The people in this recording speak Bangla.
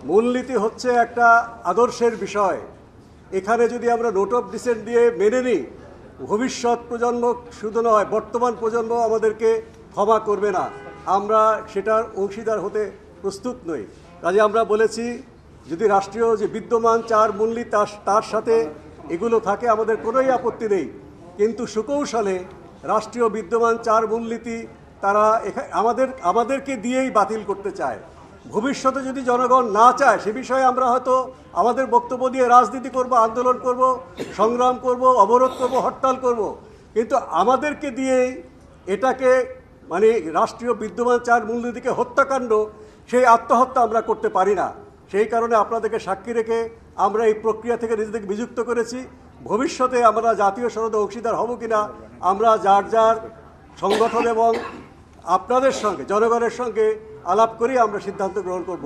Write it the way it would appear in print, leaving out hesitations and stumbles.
মূলনীতি হচ্ছে একটা আদর্শের বিষয়। এখানে যদি আমরা নোট অফ ডিসেন্ট দিয়ে মেনে নিই, ভবিষ্যৎ প্রজন্ম শুধু নয়, বর্তমান প্রজন্ম আমাদেরকে ক্ষমা করবে না। আমরা সেটার অংশীদার হতে প্রস্তুত নই। কাজে আমরা বলেছি, যদি রাষ্ট্রীয় যে বিদ্যমান 4 মূলনীতি তার সাথে এগুলো থাকে, আমাদের কোনোই আপত্তি নেই। কিন্তু সুকৌশলে রাষ্ট্রীয় বিদ্যমান 4 মূলনীতি তারা আমাদেরকে দিয়েই বাতিল করতে চায়। ভবিষ্যতে যদি জনগণ না চায়, সে বিষয়ে আমরা হয়তো আমাদের বক্তব্য দিয়ে রাজনীতি করব, আন্দোলন করব, সংগ্রাম করব, অবরোধ করব, হরতাল করব। কিন্তু আমাদেরকে দিয়েই এটাকে মানে রাষ্ট্রীয় বিদ্যমান 4 মূলনীতিকে হত্যাকাণ্ড, সেই আত্মহত্যা আমরা করতে পারি না। সেই কারণে আপনাদেরকে সাক্ষী রেখে আমরা এই প্রক্রিয়া থেকে নিজেদেরকে বিযুক্ত করেছি। ভবিষ্যতে আমরা জাতীয় সনদে অংশীদার হব কিনা, আমরা যার যার সংগঠন এবং আপনাদের সঙ্গে, জনগণের সঙ্গে আলাপ করেই আমরা সিদ্ধান্ত গ্রহণ করব।